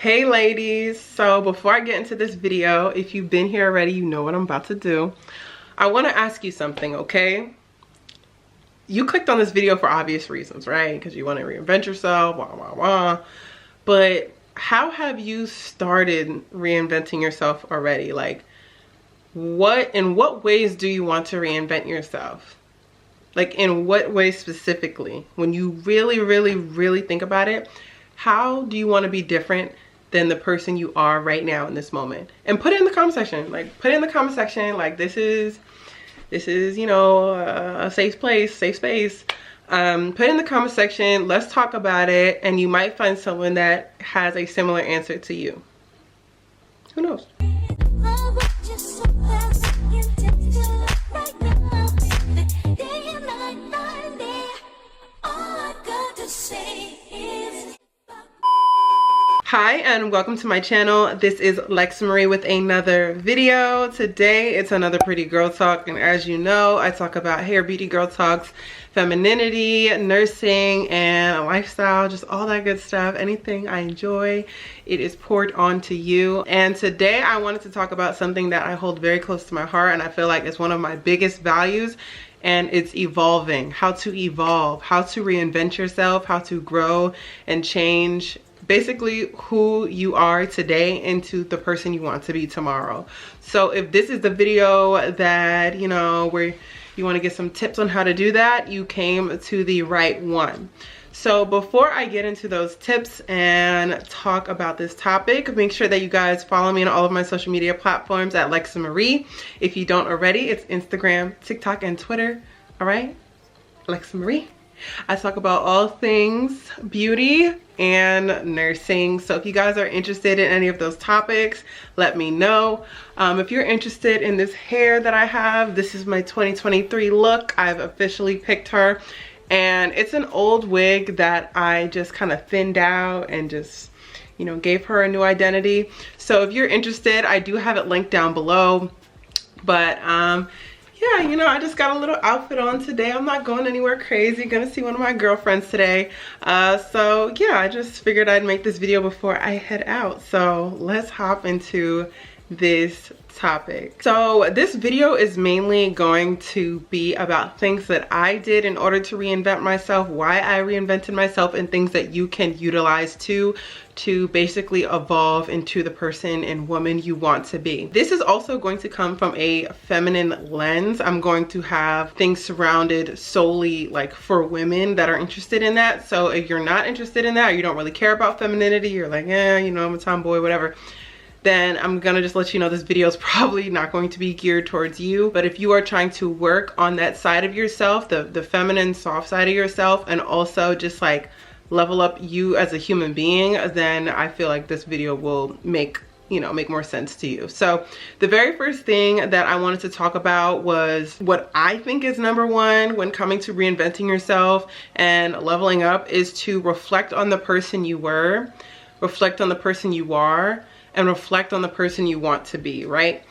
Hey ladies, so before I get into this video, if you've been here already, you know what I'm about to do. I want to ask you something, okay? You clicked on this video for obvious reasons, right? Because you want to reinvent yourself, wah wah wah. But how have you started reinventing yourself already? Like, in what ways do you want to reinvent yourself? Like, in what ways specifically? When you really think about it, how do you want to be different than the person you are right now in this moment? And put it in the comment section. Like, put it in the comment section. Like, this is, you know, a safe place, safe space. Put it in the comment section. Let's talk about it. And you might find someone that has a similar answer to you. Who knows? Hi and welcome to my channel. This is Lexsa Marie with another video. Today it's another pretty girl talk, and as you know, I talk about hair, beauty, girl talks, femininity, nursing, and lifestyle, just all that good stuff. Anything I enjoy, it is poured onto you. And today I wanted to talk about something that I hold very close to my heart, and I feel like it's one of my biggest values, and it's evolving. How to evolve, how to reinvent yourself, how to grow and change basically who you are today into the person you want to be tomorrow. So if this is the video that, you know, where you want to get some tips on how to do that, you came to the right one. So before I get into those tips and talk about this topic, make sure that you guys follow me on all of my social media platforms at Lexsa Marie. If you don't already, it's Instagram, TikTok, and Twitter. All right, Lexsa Marie. I talk about all things beauty and nursing. So if you guys are interested in any of those topics, let me know. If you're interested in this hair that I have, this is my 2023 look. I've officially picked her, and it's an old wig that I just kind of thinned out and just, you know, gave her a new identity. So if you're interested, I do have it linked down below. But yeah, you know, I just got a little outfit on today. I'm not going anywhere crazy. Gonna see one of my girlfriends today. So yeah, I just figured I'd make this video before I head out. So let's hop into this topic. So this video is mainly going to be about things that I did in order to reinvent myself, why I reinvented myself, and things that you can utilize to basically evolve into the person and woman you want to be. This is also going to come from a feminine lens. I'm going to have things surrounded solely like for women that are interested in that. So if you're not interested in that, or you don't really care about femininity, you're like, yeah, you know, I'm a tomboy, whatever, then I'm gonna just let you know this video is probably not going to be geared towards you. But if you are trying to work on that side of yourself, the feminine soft side of yourself, and also just like level up you as a human being, then I feel like this video will make more sense to you. So the very first thing that I wanted to talk about was what I think is number one when coming to reinventing yourself and leveling up, is to reflect on the person you were, reflect on the person you are, and reflect on the person you want to be, right?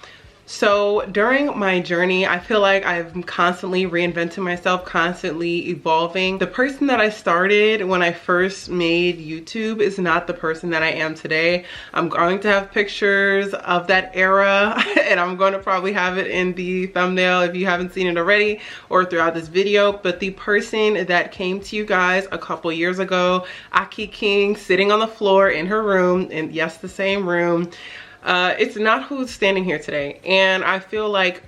So during my journey, I feel like I'm constantly reinventing myself, constantly evolving. The person that I started when I first made YouTube is not the person that I am today. I'm going to have pictures of that era, and I'm going to probably have it in the thumbnail if you haven't seen it already, or throughout this video. But the person that came to you guys a couple years ago, Aki King, sitting on the floor in her room, and yes, the same room, it's not who's standing here today. And I feel like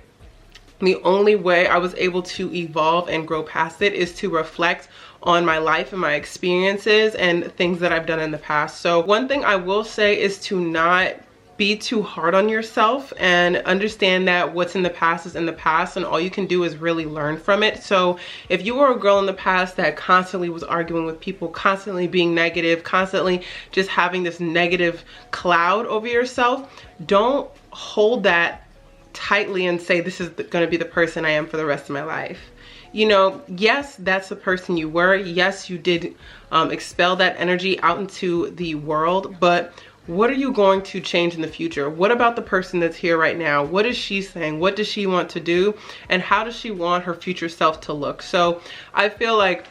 the only way I was able to evolve and grow past it is to reflect on my life and my experiences and things that I've done in the past. So one thing I will say is to not be too hard on yourself, and understand that what's in the past is in the past, and all you can do is really learn from it. So if you were a girl in the past that constantly was arguing with people, constantly being negative, constantly just having this negative cloud over yourself, don't hold that tightly and say this is going to be the person I am for the rest of my life. You know, yes, that's the person you were. Yes, you did expel that energy out into the world, but what are you going to change in the future? What about the person that's here right now? What is she saying? What does she want to do? And how does she want her future self to look? So I feel like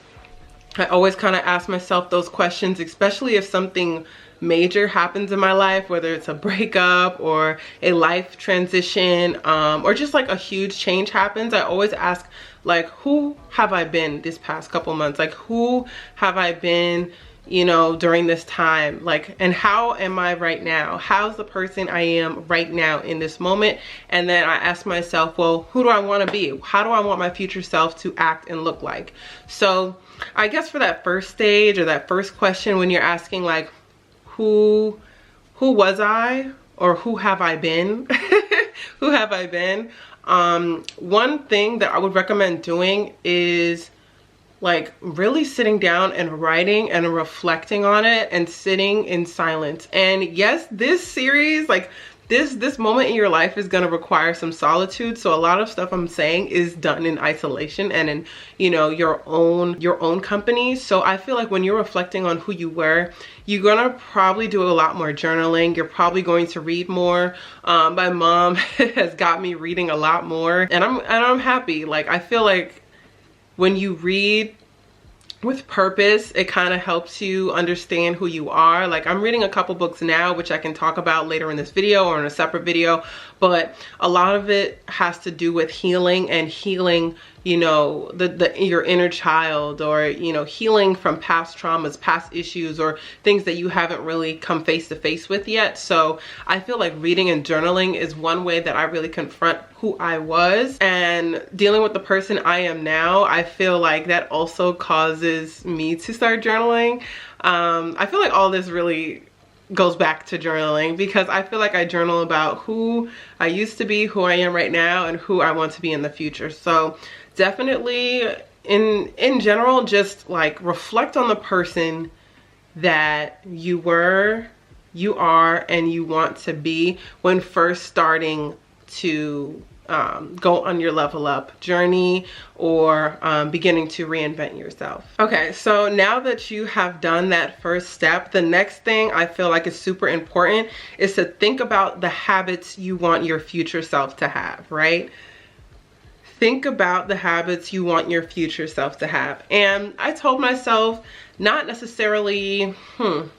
I always kind of ask myself those questions, especially if something major happens in my life, whether it's a breakup or a life transition, or just like a huge change happens, I always ask, like, who have I been this past couple months? Like, who have I been, you know, during this time? Like, and how am I right now? How's the person I am right now in this moment? And then I ask myself, well, who do I want to be? How do I want my future self to act and look like? So I guess for that first stage, or that first question, when you're asking like, who was I, or who have I been? Who have I been? One thing that I would recommend doing is like really sitting down and writing and reflecting on it and sitting in silence. And yes, this series, like this moment in your life is going to require some solitude. So a lot of stuff I'm saying is done in isolation and in, you know, your own company. So I feel like when you're reflecting on who you were, you're gonna probably do a lot more journaling. You're probably going to read more. My mom has got me reading a lot more, and I'm happy. Like, I feel like when you read with purpose, it kind of helps you understand who you are. Like, I'm reading a couple books now, which I can talk about later in this video or in a separate video, but a lot of it has to do with healing, and healing, you know, your inner child, or, you know, healing from past traumas, past issues, or things that you haven't really come face to face with yet. So I feel like reading and journaling is one way that I really confront who I was, and dealing with the person I am now. I feel like that also causes me to start journaling. I feel like all this really goes back to journaling, because I feel like I journal about who I used to be, who I am right now, and who I want to be in the future. So definitely in general, just like reflect on the person that you were, you are, and you want to be when first starting to go on your level up journey, or beginning to reinvent yourself. Okay, so now that you have done that first step, the next thing I feel like is super important is to think about the habits you want your future self to have, right? Think about the habits you want your future self to have. And I told myself, not necessarily in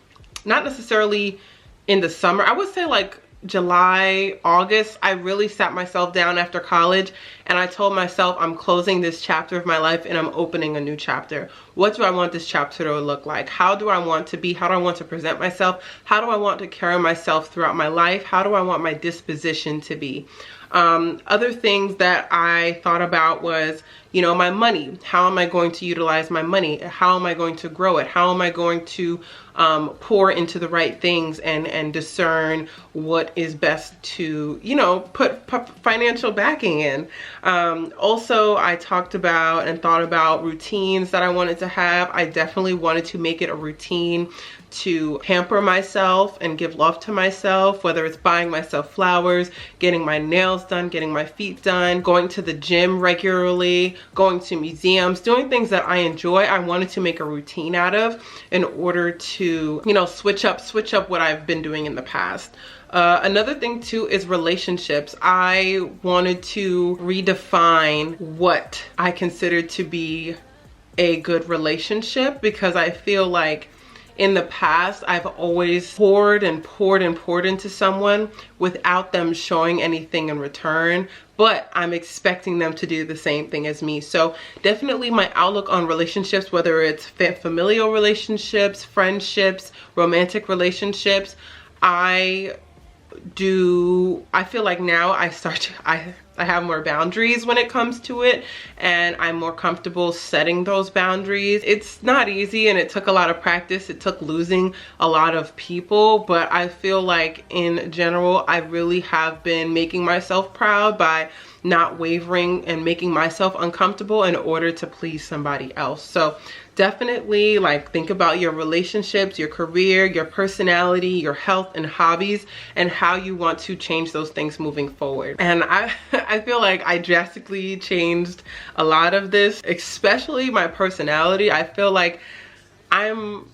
the summer, I would say like July, August, I really sat myself down after college and I told myself, I'm closing this chapter of my life and I'm opening a new chapter. What do I want this chapter to look like? How do I want to be? How do I want to present myself? How do I want to carry myself throughout my life? How do I want my disposition to be? Other things that I thought about was, you know, my money. How am I going to utilize my money? How am I going to grow it? How am I going to pour into the right things and discern what is best to, you know, put financial backing in. Also, I talked about and thought about routines that I wanted to have. I definitely wanted to make it a routine to pamper myself and give love to myself, whether it's buying myself flowers, getting my nails done, getting my feet done, going to the gym regularly, going to museums, doing things that I enjoy. I wanted to make a routine out of in order to, you know, switch up what I've been doing in the past. Another thing too is relationships. I wanted to redefine what I considered to be a good relationship, because I feel like in the past, I've always poured into someone without them showing anything in return, but I'm expecting them to do the same thing as me. So definitely my outlook on relationships, whether it's familial relationships, friendships, romantic relationships, I feel like now I have more boundaries when it comes to it, and I'm more comfortable setting those boundaries. It's not easy and it took a lot of practice. It took losing a lot of people, but I feel like in general, I really have been making myself proud by not wavering and making myself uncomfortable in order to please somebody else. So definitely, like, think about your relationships, your career, your personality, your health and hobbies, and how you want to change those things moving forward. And I feel like I drastically changed a lot of this, especially my personality. I feel like I'm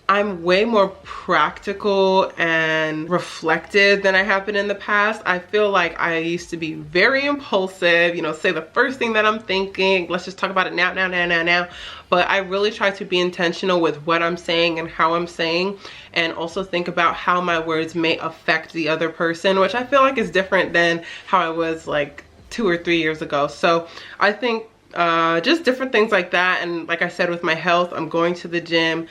I'm way more practical and reflective than I have been in the past. I feel like I used to be very impulsive, you know, say the first thing that I'm thinking, let's just talk about it now. But I really try to be intentional with what I'm saying and how I'm saying, and also think about how my words may affect the other person, which I feel like is different than how I was like 2 or 3 years ago. So I think just different things like that. And like I said, with my health, I'm going to the gym,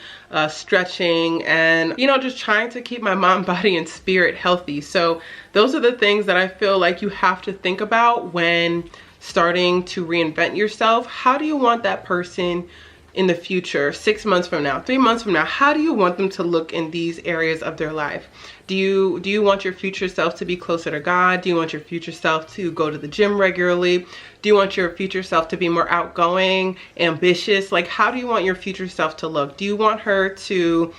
stretching, and you know, just trying to keep my mind, body, and spirit healthy. So those are the things that I feel like you have to think about when starting to reinvent yourself. How do you want that person in the future, 6 months from now, 3 months from now? How do you want them to look in these areas of their life? Do you want your future self to be closer to God? Do you want your future self to go to the gym regularly? Do you want your future self to be more outgoing, ambitious? Like, how do you want your future self to look? Do you want her to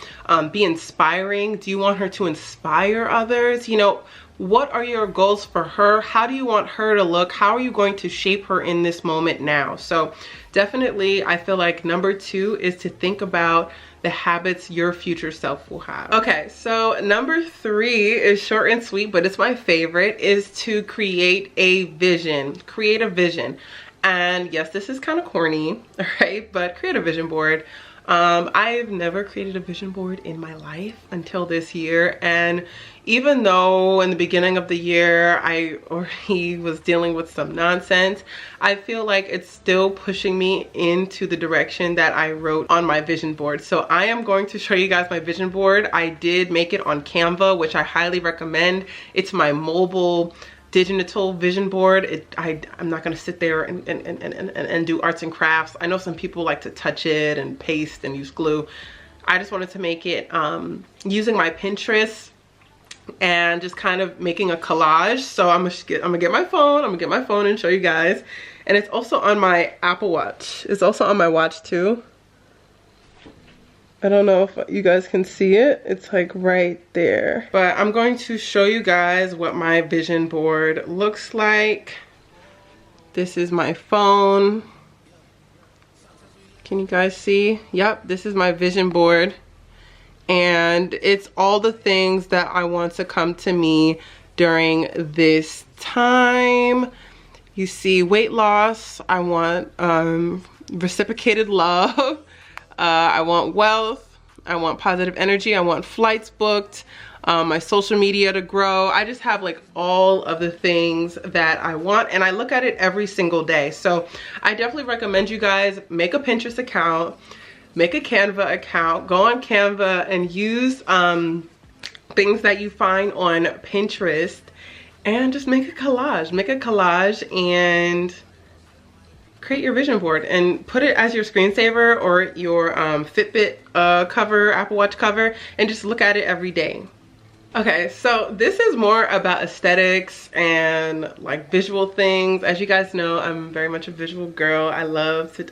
be inspiring? Do you want her to inspire others? You know, what are your goals for her? How do you want her to look? How are you going to shape her in this moment now? So definitely, I feel like number 2 is to think about the habits your future self will have. Okay, so number 3 is short and sweet, but it's my favorite, is to create a vision. Create a vision. And yes, this is kind of corny, right? But create a vision board. I've never created a vision board in my life until this year, and even though in the beginning of the year I already was dealing with some nonsense, I feel like it's still pushing me into the direction that I wrote on my vision board. So I am going to show you guys my vision board. I did make it on Canva, which I highly recommend. It's my mobile digital vision board. I'm not gonna sit there and do arts and crafts. I know some people like to touch it and paste and use glue. I just wanted to make it using my Pinterest and just kind of making a collage. So I'm gonna get my phone and show you guys. And it's also on my Apple Watch. It's also on my watch too. I don't know if you guys can see it. It's like right there. But I'm going to show you guys what my vision board looks like. This is my phone. Can you guys see? Yep, this is my vision board. And it's all the things that I want to come to me during this time. You see weight loss. I want reciprocated love. I want wealth, I want positive energy, I want flights booked, my social media to grow. I just have like all of the things that I want, and I look at it every single day. So I definitely recommend you guys make a Pinterest account, make a Canva account, go on Canva and use things that you find on Pinterest, and just make a collage and create your vision board and put it as your screensaver or your Fitbit cover, Apple Watch cover, and just look at it every day. Okay, so this is more about aesthetics and like visual things. As you guys know, I'm very much a visual girl. I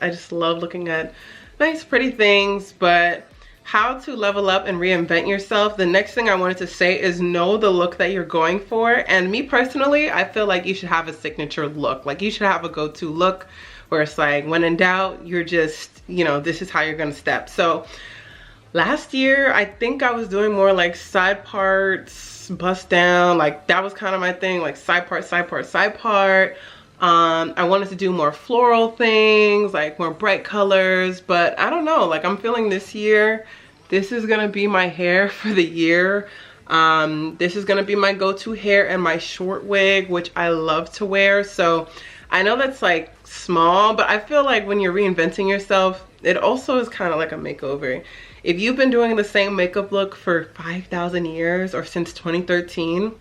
just love looking at nice, pretty things. But how to level up and reinvent yourself, the next thing I wanted to say is know the look that you're going for. And me personally, I feel like you should have a signature look. Like you should have a go-to look where it's like, when in doubt, you're just, you know, this is how you're gonna step. So last year, I think I was doing more like side parts, bust down, like that was kind of my thing, like side part, side part, side part. I wanted to do more floral things, like more bright colors, but I don't know, like I'm feeling this year, this is gonna be my hair for the year. This is gonna be my go-to hair and my short wig, which I love to wear. So I know that's like small, but I feel like when you're reinventing yourself, it also is kind of like a makeover. If you've been doing the same makeup look for 5,000 years or since 2013,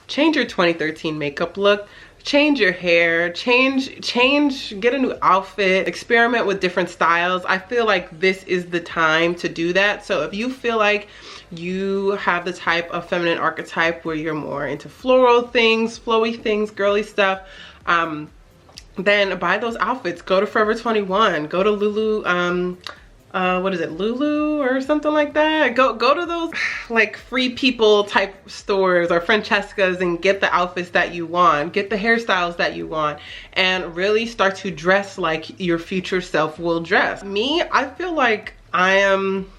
change your 2013 makeup look, change your hair, get a new outfit, experiment with different styles. I feel like this is the time to do that. So if you feel like you have the type of feminine archetype where you're more into floral things, flowy things, girly stuff, then buy those outfits. Go to Forever 21, go to Lulu, what is it, Lulu or something like that. Go to those like Free People type stores or Francesca's and get the outfits that you want, get the hairstyles that you want, and really start to dress like your future self will dress. Me, I feel like I am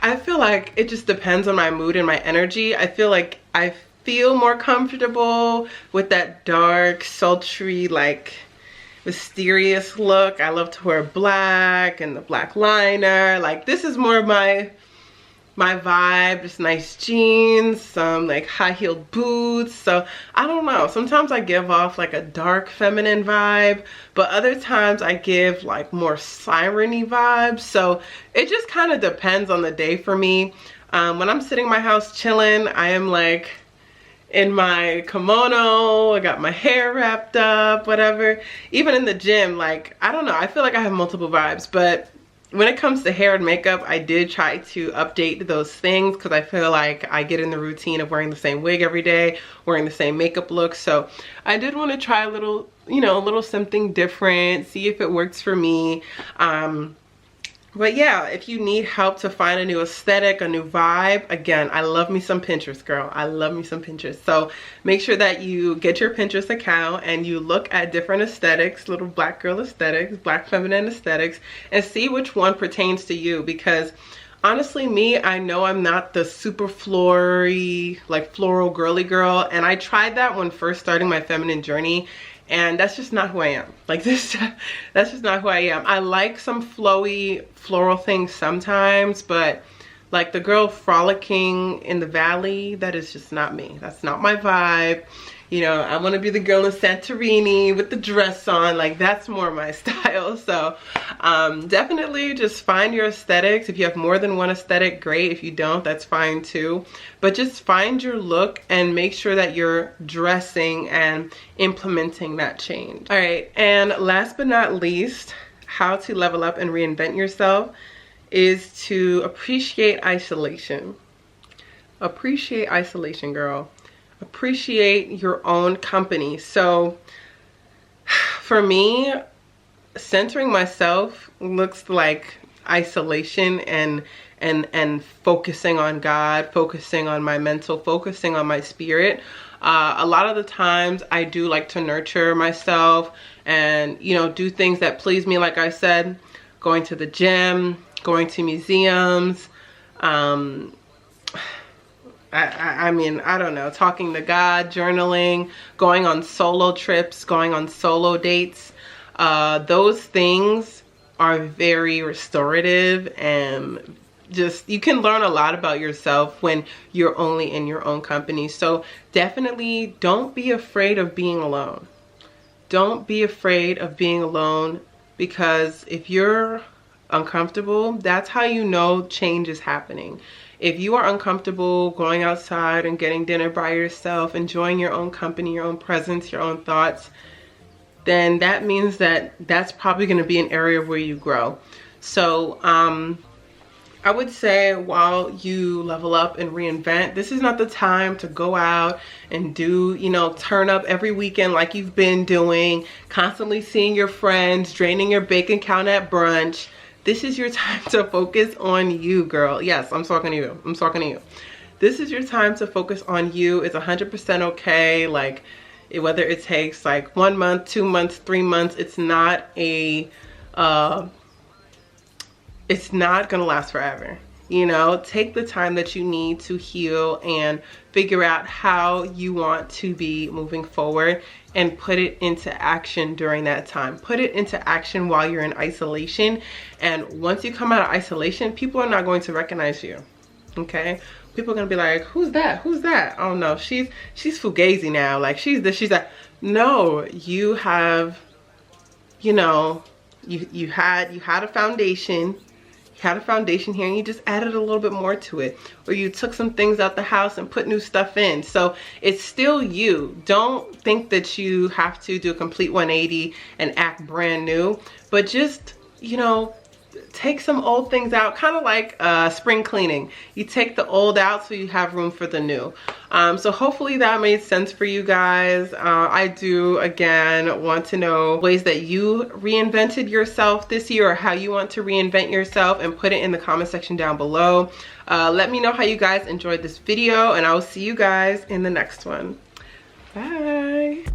I feel like it just depends on my mood and my energy. I feel like I feel more comfortable with that dark, sultry, like mysterious look. I love to wear black and the black liner. Like, this is more of my vibe. Just nice jeans, some like high-heeled boots. So I don't know, sometimes I give off like a dark feminine vibe, but other times I give like more siren-y vibes. So it just kind of depends on the day for me. When I'm sitting in my house chilling, I am like in my kimono, I got my hair wrapped up, whatever. Even in the gym, like, I don't know, I feel like I have multiple vibes. But when it comes to hair and makeup, I did try to update those things because I feel like I get in the routine of wearing the same wig every day, wearing the same makeup look. So I did want to try a little, you know, a little something different, see if it works for me. But yeah, if you need help to find a new aesthetic, a new vibe, again, I love me some Pinterest, girl. I love me some Pinterest. So make sure that you get your Pinterest account and you look at different aesthetics, little black girl aesthetics, black feminine aesthetics, and see which one pertains to you. Because honestly, me, I know I'm not the super flory, like floral girly girl. And I tried that when first starting my feminine journey. And that's just not who I am. Like this, that's just not who I am. I like some flowy floral things sometimes, but like the girl frolicking in the valley, that is just not me. That's not my vibe. You know, I want to be the girl in Santorini with the dress on. Like, that's more my style. So definitely just find your aesthetics. If you have more than one aesthetic, great. If you don't, that's fine too. But just find your look and make sure that you're dressing and implementing that change. All right, and last but not least, how to level up and reinvent yourself is to appreciate isolation. Appreciate isolation, girl. Appreciate your own company. So for me, centering myself looks like isolation and focusing on God, focusing on my mental, focusing on my spirit. A lot of the times I do like to nurture myself and, you know, do things that please me. Like I said, going to the gym, going to museums, I mean, I don't know, talking to God, journaling, going on solo trips, going on solo dates. Those things are very restorative, and just, you can learn a lot about yourself when you're only in your own company. So definitely don't be afraid of being alone. Don't be afraid of being alone, because if you're uncomfortable, that's how you know change is happening. If you are uncomfortable going outside and getting dinner by yourself, enjoying your own company, your own presence, your own thoughts, then that means that that's probably going to be an area where you grow. So I would say while you level up and reinvent, this is not the time to go out and do, you know, turn up every weekend like you've been doing, constantly seeing your friends, draining your bank account at brunch. This is your time to focus on you, girl. Yes, I'm talking to you. I'm talking to you. This is your time to focus on you. It's 100% okay. Like, whether it takes like 1 month, 2 months, 3 months, it's not a, it's not gonna last forever. You know, take the time that you need to heal and figure out how you want to be moving forward, and put it into action during that time. Put it into action while you're in isolation. And once you come out of isolation, people are not going to recognize you, okay? People are gonna be like, who's that? Who's that? Oh no, she's fugazi now. Like, she's this, she's that. No, you have, you know, you had a foundation. Had a foundation here and you just added a little bit more to it, or you took some things out the house and put new stuff in. So it's still you. Don't think that you have to do a complete 180 and act brand new, but just, you know, take some old things out, kind of like spring cleaning. You take the old out so you have room for the new. So hopefully that made sense for you guys. I do, again, want to know ways that you reinvented yourself this year, or how you want to reinvent yourself, and put it in the comment section down below. Let me know how you guys enjoyed this video, and I will see you guys in the next one. Bye.